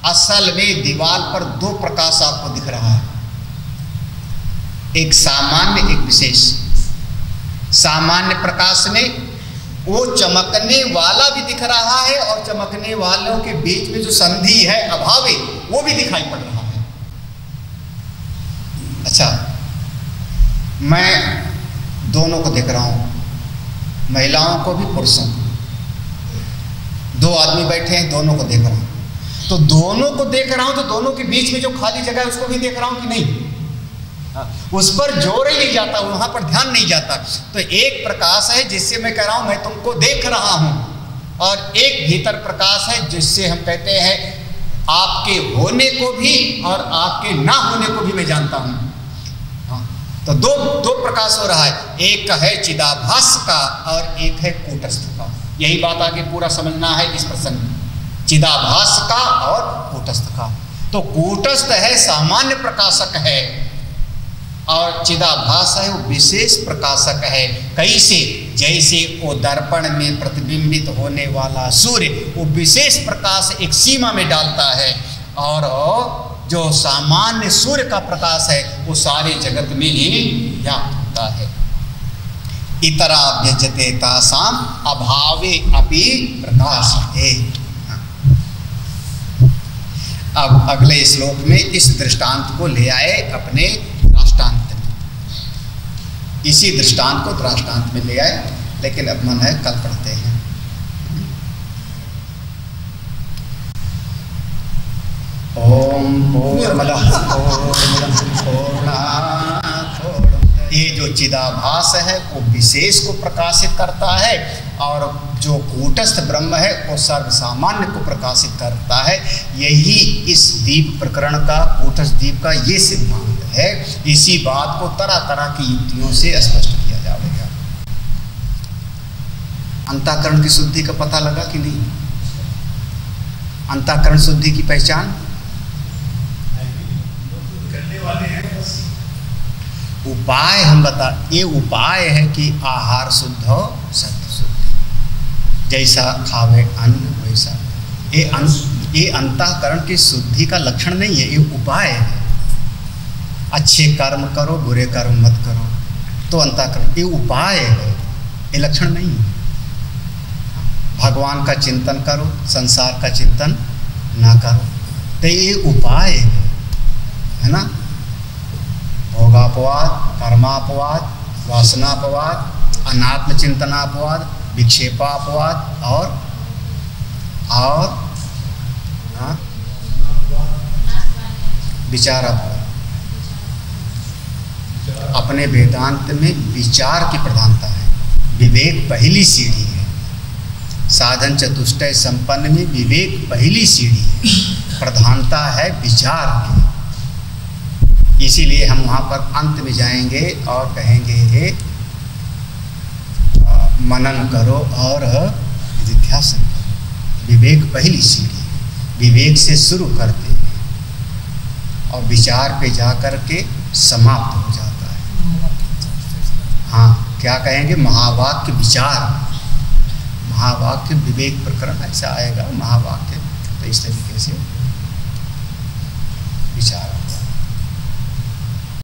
असल में दीवार पर दो प्रकाश आपको दिख रहा है, एक सामान्य, एक विशेष। सामान्य प्रकाश में वो चमकने वाला भी दिख रहा है और चमकने वालों के बीच में जो संधि है, अभावे, वो भी दिखाई पड़ रहा है। अच्छा, मैं दोनों को देख रहा हूं, महिलाओं को भी पुरुषों को। दो आदमी बैठे हैं, दोनों को देख रहा हूं। तो दोनों को देख रहा हूं तो दोनों के बीच में जो खाली जगह है उसको भी देख रहा हूं कि नहीं? उस पर जोर ही नहीं जाता, वहां पर ध्यान नहीं जाता। तो एक प्रकाश है जिससे मैं कह रहा हूं मैं तुमको देख रहा हूं, और एक भीतर प्रकाश है जिससे हम कहते हैं आपके होने को भी और आपके ना होने को भी मैं जानता हूं। तो दो प्रकाश हो रहा है, एक है चिदाभास का और एक है कूटस्थ का। यही बात आगे पूरा समझना है इस प्रसंग में, चिदाभास का और कूटस्थ का। तो कूटस्थ है, सामान्य प्रकाशक है, और चिदाभास है वो विशेष प्रकाशक है। कैसे? जैसे वो दर्पण में प्रतिबिंबित होने वाला सूर्य वो विशेष प्रकाश एक सीमा में डालता है, और जो सामान्य सूर्य का प्रकाश है वो सारे जगत में ही व्याप्त होता है। इतरा व्यजते तासाम अभावे अपि प्रकाशते। अब अगले श्लोक में इस दृष्टांत को ले आए अपने दृष्टांत में, इसी दृष्टांत को दृष्टांत में ले आए, लेकिन अब मन है कल पढ़ते हैं। ओम पूर्णमदः पूर्णात्। ये जो चिदाभास है वो विशेष को प्रकाशित करता है, और जो कूटस्थ ब्रह्म है वो सर्वसामान्य को प्रकाशित करता है। यही इस दीप प्रकरण का, कूटस्थ दीप का ये सिद्धांत है। इसी बात को तरह तरह की युक्तियों से स्पष्ट किया जाएगा। अंतःकरण की शुद्धि का पता लगा कि नहीं? अंतःकरण शुद्धि की पहचान उपाय हम बता, ये उपाय है कि आहार शुद्ध हो, सत्य शुद्ध, जैसा खावे अन्न वैसा। ये अंतःकरण की शुद्धि का लक्षण नहीं है, ये उपाय है। अच्छे कर्म करो, बुरे कर्म मत करो, तो अंतःकरण, ये उपाय है, ये लक्षण नहीं है। भगवान का चिंतन करो, संसार का चिंतन ना करो, तो ये उपाय है ना। भोगापवाद, कर्मापवाद, वासनापवाद, अनात्म चिंतनापवाद, विक्षेपापवाद और विचारापवाद। अपने वेदांत में विचार की प्रधानता है। विवेक पहली सीढ़ी है। साधन चतुष्टय संपन्न में विवेक पहली सीढ़ी है, प्रधानता है विचार की। इसीलिए हम वहाँ पर अंत में जाएंगे और कहेंगे मनन करो और निधिध्यासन करो। विवेक पहली सीढ़ी, विवेक से शुरू करते हैं और विचार पे जा कर के समाप्त हो जाता है। हाँ, क्या कहेंगे? महावाक्य विचार, महावाक्य विवेक प्रकरण ऐसा आएगा, महावाक्य तो इस तरीके से विचार।